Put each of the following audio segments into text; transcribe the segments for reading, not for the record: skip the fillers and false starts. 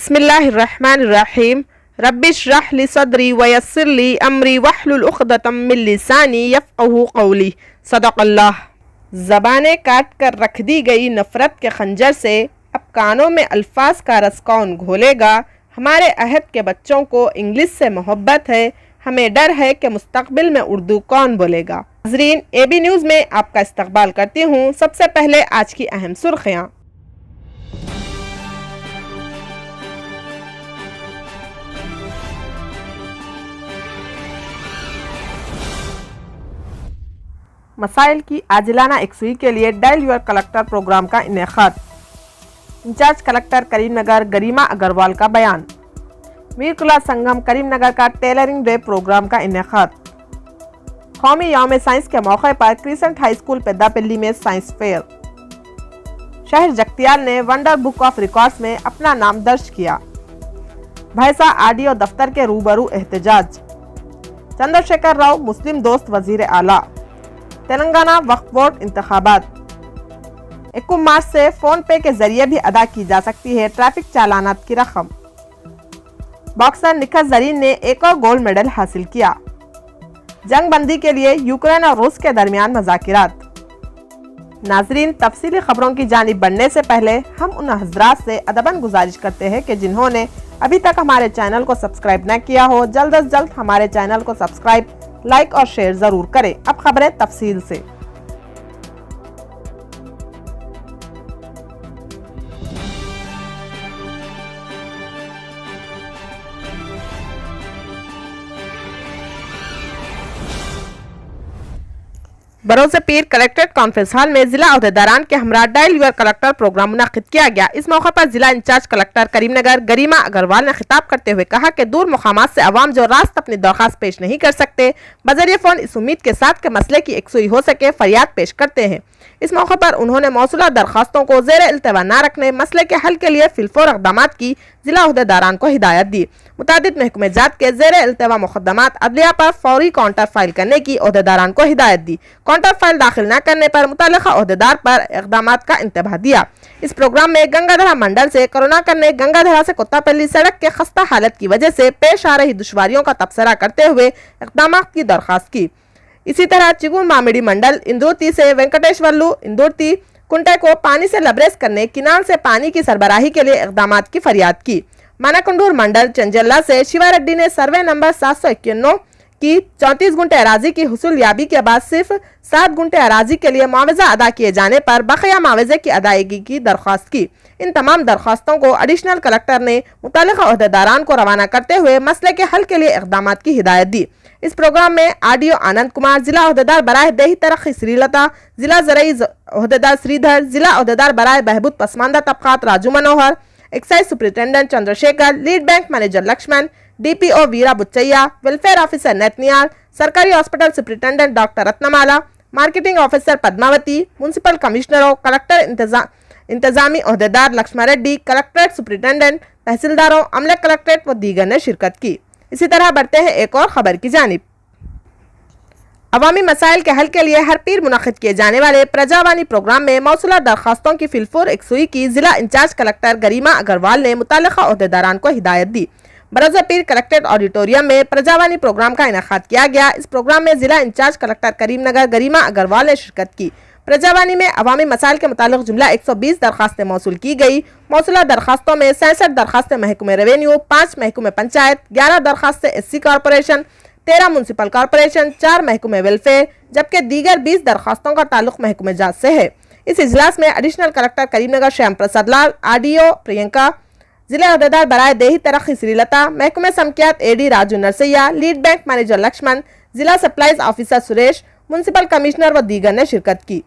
बिस्मिल्लाहिर्रहमानिर्रहीम रब्बिश्रह ली सदरी वयस्सिर ली अमरी वहलुल उक़दतम मिन लिसानी यफ़क़हू क़ौली। सदक़ल्लाह। ज़बानें काट कर रख दी गई नफ़रत के खंजर से अब कानों में अल्फाज का रस कौन घोलेगा। हमारे अहद के बच्चों को इंग्लिश से मोहब्बत है, हमें डर है कि मुस्तक़बिल में उर्दू कौन बोलेगा। नाज़रीन, AB न्यूज़ में आपका इस्तक़बाल करती हूँ। सबसे पहले आज की अहम सुर्ख़ियाँ। मसाइल की आजिलाना यकसुई के लिए डायल योर कलेक्टर प्रोग्राम का इनेकाद। इंचार्ज कलेक्टर करीमनगर गरिमा अग्रवाल का बयान। मीर कुला संगम करीमनगर का टेलरिंग डे प्रोग्राम का इनेकाद। कौमी यौम साइंस के मौके पर क्रिसेंट हाई स्कूल पेद्दापल्ली में साइंस फेयर। शहर जगतियाल ने वंडर बुक ऑफ रिकॉर्ड्स में अपना नाम दर्ज किया। भैंसा आरडीओ दफ्तर के रूबरू एहतजाज। चंद्रशेखर राव मुस्लिम दोस्त वजीर आला। तेलंगाना वक्फ बोर्ड इंतखाबात। 21 मार्च से फोन पे के जरिए भी अदा की जा सकती है ट्रैफिक चालानात की रकम। बॉक्सर निखत जरीन ने एक और गोल्ड मेडल हासिल किया। जंग बंदी के लिए यूक्रेन और रूस के दरमियान मज़ाकिरात। नाजरीन, तफसीली खबरों की जानिब बढ़ने से पहले हम उन हजरात से अदबन गुजारिश करते हैं कि जिन्होंने अभी तक हमारे चैनल को सब्सक्राइब न किया हो, जल्द अज जल्द हमारे चैनल को सब्सक्राइब, लाइक और शेयर जरूर करें। अब खबरें तफसील से। बरोज़ पीर कलेक्ट्रेट कॉन्फ्रेंस हॉल में जिला अहदेदारान के हमरा डायल योर कलेक्टर प्रोग्राम मुनक़िद किया गया। इस मौके पर जिला इंचार्ज कलेक्टर करीमनगर गरिमा अग्रवाल ने खिताब करते हुए कहा कि दूर मुकामात से अवाम जो रास्त अपनी दरख्वास्त पेश नहीं कर सकते, बजरिए फ़ोन इस उम्मीद के साथ के मसले की यकसुई हो सके फरियाद पेश करते हैं। इस मौके पर उन्होंने मौसूला दरख्वास्तों को ज़ेर इल्तवा न रखने, मसले के हल के लिए फिलफौर इक़दामात की जिला अहदेदारान को हिदायत दी। मुतादिद महकमे जात के ज़ेर इल्तवा मुक़द्दमात अदलिया पर फौरी काउंटर फाइल करने की अहदेदारान को हिदायत दी। काउंटर फाइल दाखिल न करने पर मुतल्लिक़ा अहदेदार पर इक़दामात का इंतबाह दिया। इस प्रोग्राम में गंगाधरा मंडल से कोरोना करने गंगाधरा से कोत्तापल्ली सड़क के खस्ता हालत की वजह से पेश आ रही दुश्वारियों का तबसरा करते हुए इक़दामात की दरख्वास्त की। इसी तरह चिगुन मामिडी मंडल इंदुर्ती से वेंकटेश्वरलू इंदुर्ती कुंटे को पानी से लबरेज करने, किनाल से पानी की सरबराही के लिए इक़दामात की फरियाद की। मानाकुंडूर मंडल चंजल्ला से शिवा रेड्डी ने सर्वे नंबर 791 की 34 गुंटे अराजी की हुसूल याबी के बाद सिर्फ 7 गुंटे अराजी के लिए मुआवजा अदा किए जाने पर बक़िया मुआवजे की अदायगी की दरख्वास्त की। इन तमाम दरख्वास्तों को एडिशनल कलेक्टर ने मुतल्लिक़ा अहदेदारान को रवाना करते हुए मसले के हल के लिए इक़दामात की हिदायत दी। इस प्रोग्राम में आरडीओ आनंद कुमार, जिला अहदेदार बराए देही तरक्की श्रीलता, जिला ज़रई अहदेदार श्रीधर, जिला अहदेदार बराए बहबूद पसमानदा तबक़ात Raju Manohar, excise superintendent Chandrashekar, lead bank manager Laxman, DPO Veera Buchaiah, welfare officer Nathaniel, सरकारी hospital superintendent doctor Ratnamala, marketing officer Padmavati, municipal कमिश्नरों, कलेक्टर इंतजामी अहदेदार लक्ष्मण रेड्डी, कलेक्ट्रेट सुपरिटेंडेंट, तहसीलदारों, अमले कलेक्ट्रेट व दीगर ने शिरकत की। इसी तरह बढ़ते हैं एक और खबर की जानिब। अवामी मसाइल के हल के लिए हर पीर मुनक़िद किए जाने वाले प्रजावानी प्रोग्राम में मौसूला दरख्वास्तों की फिलफौर यकसुई की जिला इंचार्ज कलेक्टर गरिमा अग्रवाल ने मुतल्लिक़ा अहदेदारान को हिदायत दी। बरोज़ पीर कलेक्ट्रेट ऑडिटोरियम में प्रजावानी प्रोग्राम का इनेकाद किया गया। इस प्रोग्राम में जिला इंचार्ज कलेक्टर करीमनगर गरिमा अग्रवाल ने शिरकत की। प्रजावानी में अवामी मसाइल के मुतालिक जुमला 120 दरख्वास्तें मौसूल की गई। मौसूला दरख्वास्तों में 67 दरख्वास्तें महकमे रेवेन्यू, 5 महकमे panchayat, 11 दरख्वास्तें SC corporation, 13 municipal corporation, 4 महकमे वेलफेयर, जबकि दीगर 20 दरख्वास्तों का ताल्लुक महकमे जात से है। इस इजलास में additional collector Karimnagar Shyam Prasad Lal, RDO Priyanka, जिला अहदेदार बराए देही तरक्की श्रीलता, महकमे समकियात AD Raju Narsaiah, lead bank manager Laxman, जिला supplies officer Suresh, municipal commissioner व दीगर ने शिरकत की।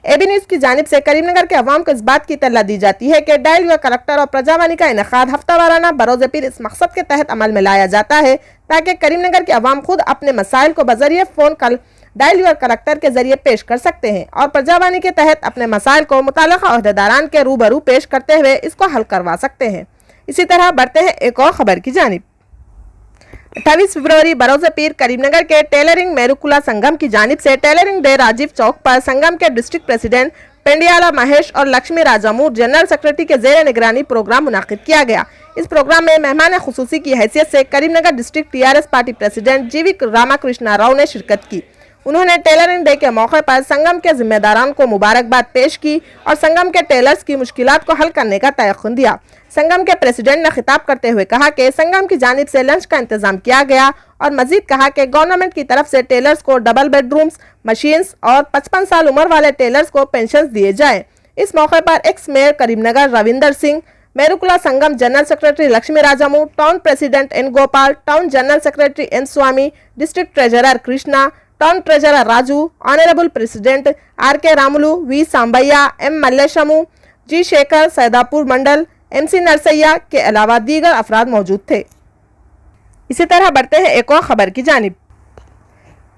AB न्यूज़ की जानिब से करीमनगर के अवाम को इस बात की इत्तला दी जाती है कि डायल योर कलेक्टर और प्रजावानी का इनेकाद हफ्ता वाराना बरोज़ पीर इस मकसद के तहत अमल में लाया जाता है ताकि करीमनगर के अवाम खुद अपने मसाइल को बजरिए फ़ोन कल डायल योर कलेक्टर के जरिए पेश कर सकते हैं और प्रजावानी के तहत अपने मसाइल को मुतल्लिक़ा अहदेदारान के रूबरू पेश करते हुए इसको हल करवा सकते हैं। इसी तरह बढ़ते हैं एक और खबर की जानिब। 28 फरवरी बरोज़ पीर करीमनगर के टेलरिंग मेरुकुला संगम की जानिब से टेलरिंग डे राजीव चौक पर संगम के डिस्ट्रिक्ट प्रेसिडेंट पेंडियाला महेश और लक्ष्मी राजामूर जनरल सेक्रेटरी के जेर निगरानी प्रोग्राम मुनाकिद किया गया। इस प्रोग्राम में मेहमान खुसूसी की हैसियत से Karimnagar district TRS party president जीवी रामाकृष्णा राव ने शिरकत की। उन्होंने टेलरिंग डे के मौके पर संगम के जिम्मेदारान को मुबारकबाद पेश की और संगम के टेलर्स की मुश्किलात को हल करने का तयक़ुन दिया। संगम के प्रेसिडेंट ने खिताब करते हुए कहा कि संगम की जानिब से लंच का इंतजाम किया गया और मजीद कहा कि गवर्नमेंट की तरफ से टेलर्स को डबल बेडरूम्स, मशीन्स और 55 साल उम्र वाले टेलर्स को पेंशन दिए जाएं। इस मौके पर ex mayor Karimnagar Ravinder Singh, Merukula Sangham general secretary Lakshmi Rajamu, town president N Gopal, town general secretary N Swamy, district treasurer Krishna, town treasurer Raju, honourable president R K Ramulu, V Sambaiah, M Malleshamu, G Shekar, Saidapur mandal, MC Narsaiah के अलावा दीगर अफराद मौजूद थे। इसी तरह बढ़ते हैं एक और खबर की जानिब।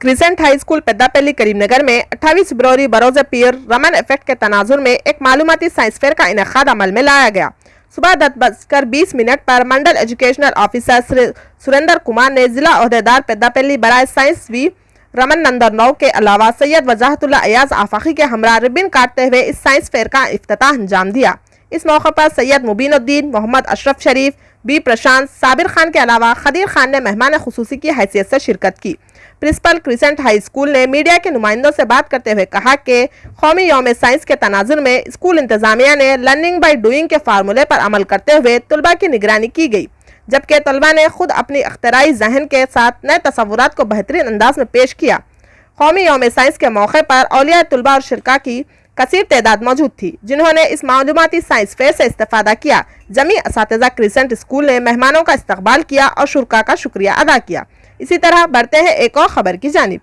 Crescent high school Peddapalli Karimnagar में 28 फरवरी बरोज़ पीर रमन इफेक्ट के तनाजुर में एक मालूमाती साइंस फेयर का इनेकाद अमल में लाया गया। सुबह 10:20 पर मंडल एजुकेशनल ऑफिसर सुरेंद्र कुमार ने जिला ओहदेदार पेद्दापल्ली बराए साइंस वी रमन नंदर नौ के अलावा सैयद वजाहतुल्ला अयाज आफाकी के हमरा रिबन काटते हुए इस साइंस फेयर का इफ्तिताह अंजाम दिया। इस मौके पर सैयद मुबीनुद्दीन, मोहम्मद अशरफ शरीफ, बी प्रशांत, साबिर खान के अलावा खदीर खान ने मेहमान खुसूसी की हैसियत से शिरकत की। प्रिंसिपल क्रिसेंट हाई स्कूल ने मीडिया के नुमाइंदों से बात करते हुए कहा कि कौमी यौम साइंस के तनाजुर में स्कूल इंतजामिया ने लर्निंग बाई डूइंग के फार्मूले पर अमल करते हुए तलबा की निगरानी की गई, जबकि तलबा ने खुद अपनी अख्तराई जहन के साथ नए तसव्वुरात को बेहतरीन अंदाज में पेश किया। कौमी यौम साइंस के मौके पर औलिया तलबा और शिरका की कसीर तादाद मौजूद थी, जिन्होंने इस मालूमाती साइंस फेयर से इस्तेफादा किया। जमी असातिज़ा क्रिसेंट स्कूल ने मेहमानों का इस्तकबाल किया और शुरका का शुक्रिया अदा किया। इसी तरह बढ़ते हैं एक और खबर की जानिब।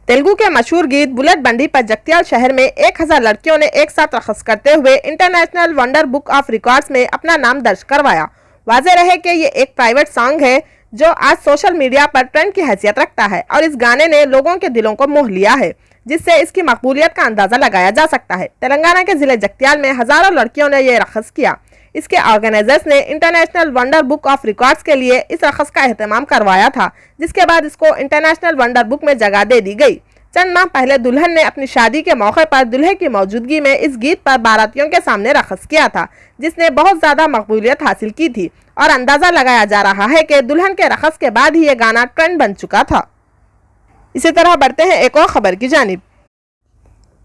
तेलुगु के मशहूर गीत बुलेट बंडी पर जगतियाल शहर में 1000 लड़कियों ने एक साथ रक़्स करते हुए international wonder book of records में अपना नाम दर्ज करवाया। वाज़ेह रहे कि ये एक प्राइवेट सॉन्ग है जो आज सोशल मीडिया पर ट्रेंड की हैसियत रखता है और इस गाने ने लोगों के दिलों को मोह लिया है, जिससे इसकी मकबूलियत का अंदाजा लगाया जा सकता है। तेलंगाना के जिले जगतियाल में हजारों लड़कियों ने यह रक़्स किया। इसके ऑर्गेनाइजर्स ने international wonder book of records के लिए इस रक़्स का एहतमाम करवाया था, जिसके बाद इसको इंटरनेशनल वंडर बुक में जगह दे दी गई। चंद माह पहले दुल्हन ने अपनी शादी के मौके पर दूल्हे की मौजूदगी में इस गीत पर बारातियों के सामने रक़्स किया था, जिसने बहुत ज़्यादा मकबूलियत हासिल की थी और अंदाज़ा लगाया जा रहा है कि दुल्हन के रक़्स के बाद ही ये गाना ट्रेंड बन चुका था। इसी तरह बढ़ते हैं एक और खबर की जानिब।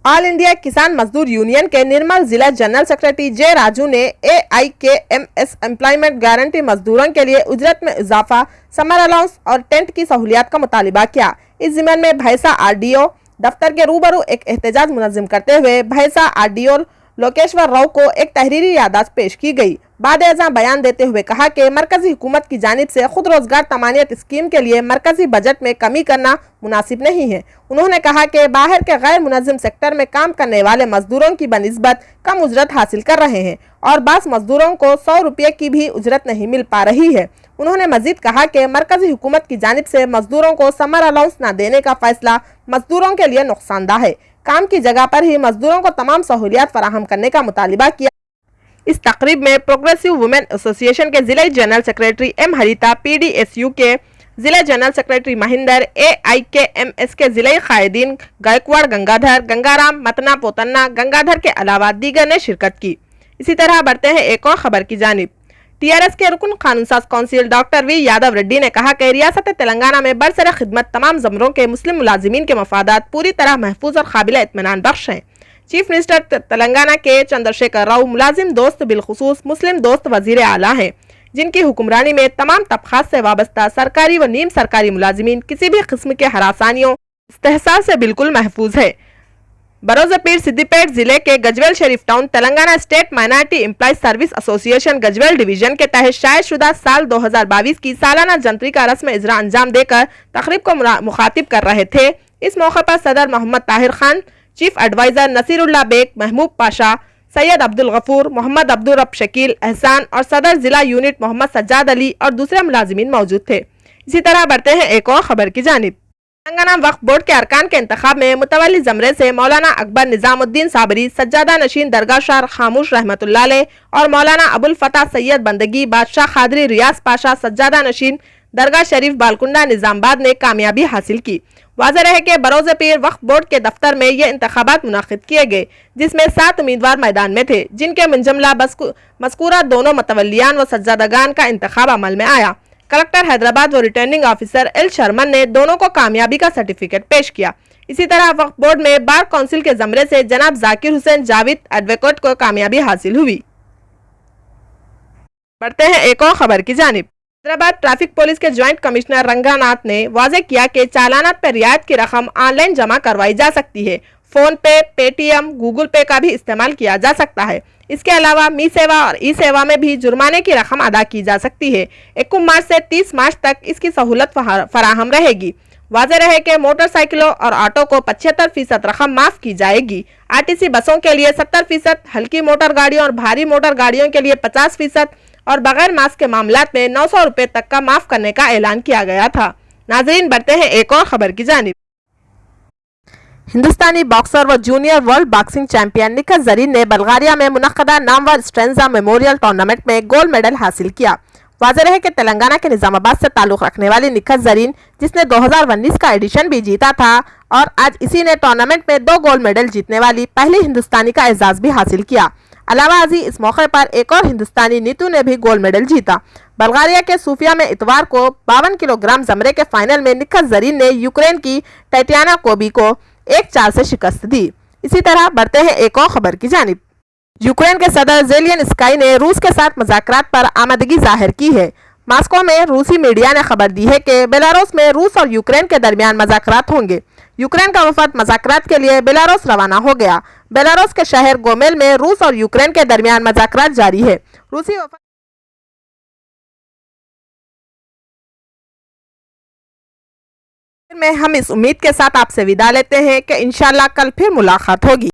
ऑल इंडिया किसान मजदूर यूनियन के निर्मल जिला जनरल सेक्रेटरी जे राजू ने AIKMS एम्प्लॉयमेंट गारंटी मजदूरों के लिए उजरत में इजाफा, समर अलाउंस और टेंट की सहूलियात का मुतालिबा किया। इस ज़िम्मन में भैंसा RDO दफ्तर के रूबरू एक एहतजाज मुनज़्ज़म करते हुए भैंसा RDO लोकेश्वर राव को एक तहरीरी यादाश्त पेश की गई। बाद-ए-अज़ां बयान देते हुए कहा कि मरकजी हुकूमत की जानिब से खुद रोजगार तमानियत स्कीम के लिए मरकजी बजट में कमी करना मुनासिब नहीं है। उन्होंने कहा कि बाहर के गैर मुनज़्ज़म सेक्टर में काम करने वाले मजदूरों की बनिस्बत कम उजरत हासिल कर रहे हैं और बास मजदूरों को 100 रुपये की भी उजरत नहीं मिल पा रही है। उन्होंने मजीद कहा कि मरकजी हुकूमत की जानिब से मजदूरों को समर अलाउंस न देने का फैसला मजदूरों के लिए नुकसानदा है। काम की जगह पर ही मजदूरों को तमाम सहूलियात फराहम करने का मुतालिबा किया। इस तकरीब में प्रोग्रेसिव वुमेन एसोसिएशन के जिला जनरल सेक्रेटरी M हरिता, PDSU के जिला जनरल सेक्रेटरी महिंदर, AIKMS के जिला कायदीन गायकवाड़ गंगाधर, गंगाराम, मतना पोतन्ना गंगाधर के अलावा दीगर ने शिरकत की। इसी तरह बढ़ते हैं एक और खबर की जानिब। TRS के रुकन कानून साज council doctor V Yadav Reddy ने कहा कि रियासत तेलंगाना में बरसर खिदमत तमाम ज़मरों के मुस्लिम मुलाजिमीन के मफादात पूरी तरह महफूज और काबिल इत्मीनान बख्श हैं। चीफ मिनिस्टर तेलंगाना के चंद्रशेखर राव मुलाजिम दोस्त बिलखुसूस मुस्लिम दोस्त वजीर आला हैं, जिनकी हुक्मरानी में तमाम तबकात से वाबस्ता सरकारी व नीम सरकारी मुलाजिमीन किसी भी किस्म के हरासानियों इस्तेहसाल से बिल्कुल महफूज है। बरोज़ पीर सिद्दीपेट जिले के गजवेल शरीफ town Telangana state minority employees service association Gajwel division के तहत शायद शुदा साल 2022 की सालाना जंतरी का रस्म इजरा अंजाम देकर तकरीब को मुखातिब कर रहे थे। इस मौके पर सदर मोहम्मद ताहिर खान, चीफ एडवाइजर नसीरुल्लाह बेग, महमूद पाशा, सैयद अब्दुल गफूर, मोहम्मद अब्दुल रब शकील, एहसान और सदर जिला यूनिट मोहम्मद सज्जाद अली और दूसरे मुलाजिमीन मौजूद थे। इसी तरह बढ़ते हैं एक और खबर की जानिब। तेलंगाना वक्फ बोर्ड के अरकान के इंतखाब में मुतवल्ली ज़मरे से मौलाना अकबर निज़ामुद्दीन साबरी, सज्जादा नशीन दरगाह शाह खामोश रहमतुल्लाह अलैह और मौलाना अबुल फतह सैयद बंदगी बादशाह खादरी रियाज पाशा, सज्जादा नशीन दरगाह शरीफ बालकुंडा निज़ामबाद ने कामयाबी हासिल की। واضح رہے کہ بروز پیر وقف بورڈ کے دفتر میں یہ انتخابات منعقد کیے گئے، جس میں 7 امیدوار میدان میں تھے، جن کے من جملہ مذکورہ دونوں متولیان و سجادگان کا انتخاب عمل میں آیا۔ کلکٹر حیدرآباد و ریٹرننگ آفیسر ایل شرمن نے دونوں کو کامیابی کا سرٹیفکیٹ پیش کیا۔ اسی طرح وقف بورڈ میں بار کونسل کے زمرے سے جناب ذاکر حسین جاوید ایڈوکیٹ کو کامیابی حاصل ہوئی۔ بڑھتے ہیں ایک اور خبر کی جانب۔ حیدرآباد ٹریفک پولیس کے جوائنٹ کمشنر رنگاناتھ نے واضح کیا کہ چالانات پر رعایت کی رقم آن لائن جمع کروائی جا سکتی ہے۔ فون پے، پے ٹی ایم، گوگل پے کا بھی استعمال کیا جا سکتا ہے۔ اس کے علاوہ می سیوا اور ای سیوا میں بھی جرمانے کی رقم ادا کی جا سکتی ہے۔ 21 مارچ سے 30 مارچ تک اس کی سہولت فراہم رہے گی۔ واضح رہے کہ موٹر سائیکلوں اور آٹو کو 75% رقم معاف کی جائے گی۔ آر ٹی سی بسوں کے لیے 70%، ہلکی موٹر گاڑیوں اور بھاری موٹر گاڑیوں کے لیے 50% اور بغیر ماسک کے معاملات میں 900 روپے تک کا معاف کرنے کا اعلان کیا گیا تھا۔ ناظرین، بڑھتے ہیں ایک اور خبر کی جانب۔ ہندوستانی باکسر و junior world boxing champion Nikhat Zareen نے بلغاریہ میں منعقدہ نامور اسٹرینزا میموریل ٹورنامنٹ میں گولڈ میڈل حاصل کیا۔ واضح رہے کہ تلنگانہ کے نظام آباد سے تعلق رکھنے والی نکھت زرین، جس نے 2019 کا ایڈیشن بھی جیتا تھا اور آج اسی نے ٹورنامنٹ میں 2 گولڈ میڈل جیتنے والی پہلی ہندوستانی کا اعزاز بھی حاصل کیا۔ علاوہ ازیں اس موقع پر ایک اور ہندوستانی نیتو نے بھی گولڈ میڈل جیتا۔ بلغاریہ کے صوفیہ میں اتوار کو 52 کلو گرام زمرے کے فائنل میں نکھت زرین نے یوکرین کی ٹیٹیانا کوبی کو 1-4 سے شکست دی۔ اسی طرح بڑھتے ہیں ایک اور خبر کی جانب۔ یوکرین کے صدر زیلینسکی نے روس کے ساتھ مذاکرات پر آمادگی ظاہر کی ہے۔ ماسکو میں روسی میڈیا نے خبر دی ہے کہ بیلاروس میں روس اور یوکرین کے درمیان مذاکرات ہوں گے۔ یوکرین کا وفد مذاکرات کے لیے بیلاروس روانہ ہو گیا۔ بیلاروس کے شہر گومیل میں روس اور یوکرین کے درمیان مذاکرات جاری ہے۔ روسی وفد میں ہم اس امید کے ساتھ آپ سے وداع لیتے ہیں کہ انشاءاللہ کل پھر ملاقات ہوگی۔